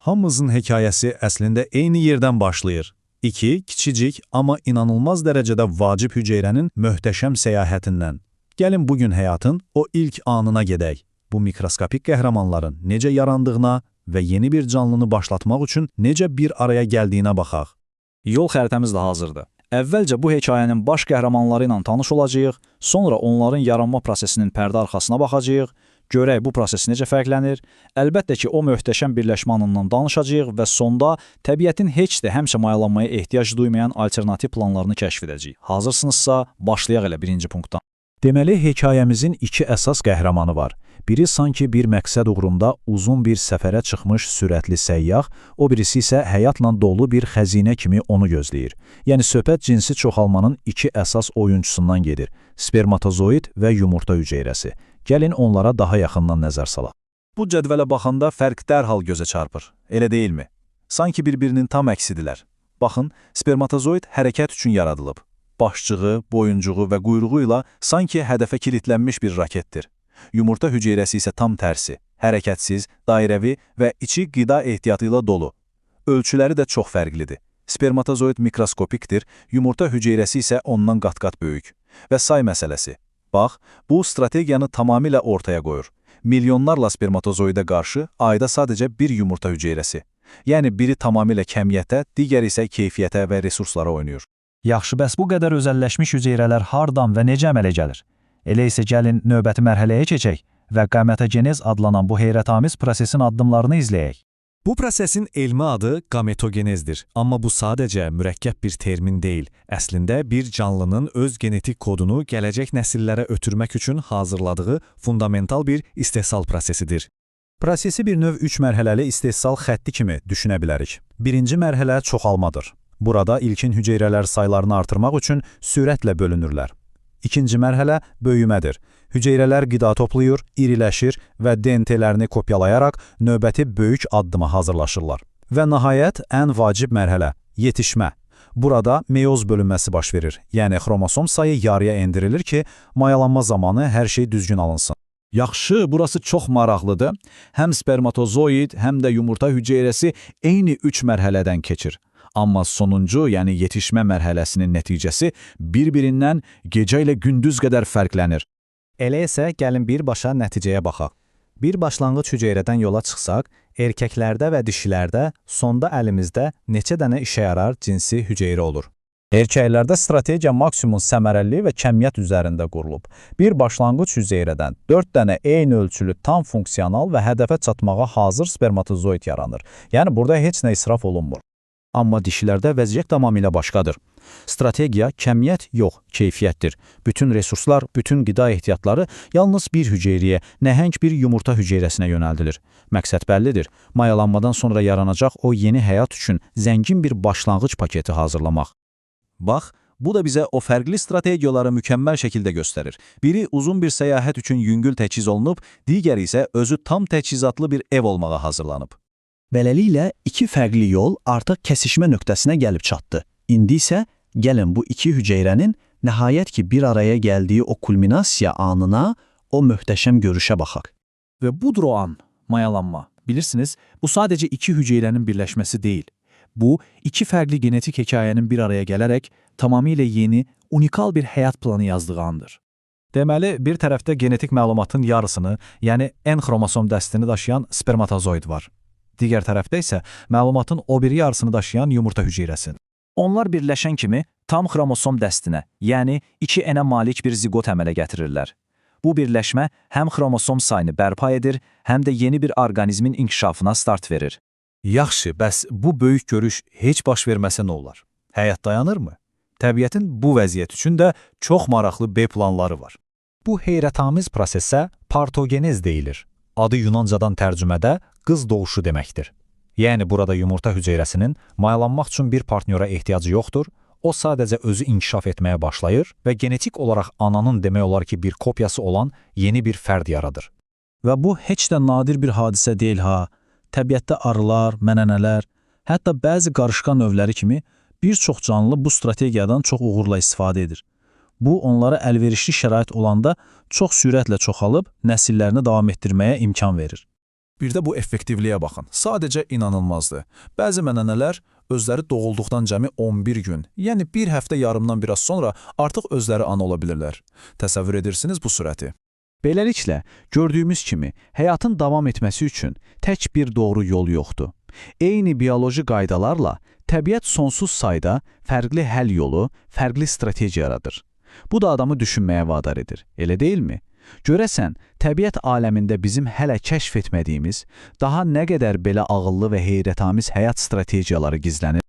Hamımızın hekayəsi əslində eyni yerdən başlayır. İki, kiçicik, amma inanılmaz dərəcədə vacib hüceyrənin möhtəşəm səyahətindən. Gəlin bugün həyatın o ilk anına gedək. Bu mikroskopik qəhrəmanların necə yarandığına və yeni bir canlını başlatmaq üçün necə bir araya gəldiyinə baxaq. Yol xəritəmiz də hazırdır. Əvvəlcə bu hekayənin baş qəhrəmanları ilə tanış olacağıq, sonra onların yaranma prosesinin pərdə arxasına baxacağıq, görək bu proses necə fərqlənir, əlbəttə ki, o möhtəşəm birləşmə anından danışacağıq və sonda təbiətin heç də həmişə mayalanmaya ehtiyac duymayan alternativ planlarını kəşf edəcəyik. Hazırsınızsa, başlayaq elə birinci punktdan. Deməli, hekayəmizin iki əsas qəhrəmanı var. Biri sanki bir məqsəd uğrunda uzun bir səfərə çıxmış sürətli səyyah, o birisi isə həyatla dolu bir xəzinə kimi onu gözləyir. Yəni, söhbət cinsi çoxalmanın iki əsas oyuncusundan gedir. Spermatozoid və yumurta hüceyrəsi. Gəlin onlara daha yaxından nəzər salaq. Bu cədvələ baxanda fərq dərhal gözə çarpır, elə deyilmi? Sanki bir-birinin tam əksidirlər. Baxın, spermatozoid hərəkət üçün yaradılıb. Başçığı, boyuncuğu və quyruğu ilə sanki hədəfə kilitlənmiş bir raketdir. Yumurta hüceyrəsi isə tam tərsi, hərəkətsiz, dairəvi və içi qida ehtiyatı ilə dolu. Ölçüləri də çox fərqlidir. Spermatozoid mikroskopikdir, yumurta hüceyrəsi isə ondan qat-qat böyük. Və say məsələsi. Bax, bu strategiyanı tamamilə ortaya qoyur. Milyonlarla spermatozoidə qarşı ayda sadəcə bir yumurta hüceyrəsi. Yəni biri tamamilə kəmiyyətə, digəri isə keyfiyyətə və resurslara oynayır. Yaxşı, bəs bu qədər özəlləşmiş hüceyrələr hardan və necə əmələ gəlir? Elə isə gəlin növbəti mərhələyə keçək və qametogenez adlanan bu heyrətamiz prosesin addımlarını izləyək. Bu prosesin elmi adı qametogenezdir. Amma bu sadəcə mürəkkəb bir termin deyil. Əslində bir canlının öz genetik kodunu gələcək nəsillərə ötürmək üçün hazırladığı fundamental bir istehsal prosesidir. Prosesi bir növ 3 mərhələli istehsal xətti kimi düşünə bilərik. Birinci mərhələ çoxalmadır. Burada ilkin hüceyrələr saylarını artırmaq üçün sürətlə bölünürlər. İkinci mərhələ böyümədir. Hüceyrələr qida toplayır, iriləşir və DNT-lərini kopyalayaraq növbəti böyük addıma hazırlaşırlar. Və nəhayət, ən vacib mərhələ, yetişmə. Burada meyoz bölünməsi baş verir, yəni xromosom sayı yarıya endirilir ki, mayalanma zamanı hər şey düzgün alınsın. Yaxşı, burası çox maraqlıdır. Həm spermatozoid, həm də yumurta hüceyrəsi eyni 3 mərhələdən keçir. Amma sonuncu, yəni yetişmə mərhələsinin nəticəsi bir-birindən gecə ilə gündüz qədər fərqlənir. Elə isə gəlin birbaşa nəticəyə baxaq. Bir başlanğıc hüceyrədən yola çıxsaq, erkəklərdə və dişilərdə sonda əlimizdə neçə dənə işə yarar cinsi hüceyrə olur. Erkəklərdə strategiya maksimum səmərəli və kəmiyyət üzərində qurulub. Bir başlanğıc hüceyrədən 4 dənə eyni ölçülü tam funksional və hədəfə çatmağa hazır spermatozoid yaranır. Yəni burada heç nə israf olunmur. Amma dişilərdə vəziyyət tamamilə başqadır. Strategiya kəmiyyət yox, keyfiyyətdir. Bütün resurslar, bütün qida ehtiyatları yalnız bir hüceyrəyə, nəhəng bir yumurta hüceyrəsinə yönəldilir. Məqsəd bəllidir. Mayalanmadan sonra yaranacaq o yeni həyat üçün zəngin bir başlanğıc paketi hazırlamaq. Bax, bu da bizə o fərqli strategiyaları mükəmməl şəkildə göstərir. Biri uzun bir səyahət üçün yüngül təchiz olunub, digəri isə özü tam təchizatlı bir ev olmağa hazırlanıb. Beləliklə, iki fərqli yol artıq kəsişmə nöqtəsinə gəlib çatdı. İndi isə gəlin bu iki hüceyrənin nəhayət ki bir araya gəldiyi o kulminasiya anına, o möhtəşəm görüşə baxaq. Və budur o an, mayalanma. Bilirsiniz, bu sadəcə iki hüceyrənin birləşməsi deyil. Bu, iki fərqli genetik hekayənin bir araya gələrək tamamilə yeni, unikal bir həyat planı yazdığı andır. Deməli, bir tərəfdə genetik məlumatın yarısını, yəni N xromosom dəstini daşıyan spermatozoid var. Digər tərəfdə isə məlumatın o biri yarısını daşıyan yumurta hüceyrəsi. Onlar birləşən kimi tam xromosom dəstinə, yəni 2N-ə malik bir zigot əmələ gətirirlər. Bu birləşmə həm xromosom sayını bərpa edir, həm də yeni bir orqanizmin inkişafına start verir. Yaxşı, bəs bu böyük görüş heç baş verməsə nə olar? Həyat dayanırmı? Təbiətin bu vəziyyət üçün də çox maraqlı B planları var. Bu heyrətamiz prosesə partogenez deyilir. Adı Yunancadan tərcümədə qız doğuşu deməkdir. Yəni burada yumurta hüceyrəsinin mayalanmaq üçün bir partniyora ehtiyacı yoxdur, o sadəcə özü inkişaf etməyə başlayır və genetik olaraq ananın demək olar ki bir kopyası olan yeni bir fərd yaradır. Və bu heç də nadir bir hadisə deyil ha. Təbiətdə arılar, mənənələr, hətta bəzi qarışqa növləri kimi bir çox canlı bu strategiyadan çox uğurla istifadə edir. Bu, onlara əlverişli şərait olanda çox sürətlə çoxalıb, nəsillərini davam etdirməyə imkan verir. Bir də bu effektivliyə baxın. Sadəcə inanılmazdır. Bəzi mənənələr özləri doğulduqdan cəmi 11 gün, yəni bir həftə yarımdan biraz sonra artıq özləri ana ola bilirlər. Təsəvvür edirsiniz bu sürəti? Beləliklə, gördüyümüz kimi, həyatın davam etməsi üçün tək bir doğru yol yoxdur. Eyni bioloji qaydalarla təbiət sonsuz sayda fərqli həll yolu, fərqli strategiya yaradır. Bu da adamı düşünməyə vadar edir, elə deyilmi? Görəsən, təbiət aləmində bizim hələ kəşf etmədiyimiz, daha nə qədər belə ağıllı və heyrətamiz həyat strategiyaları gizlənir?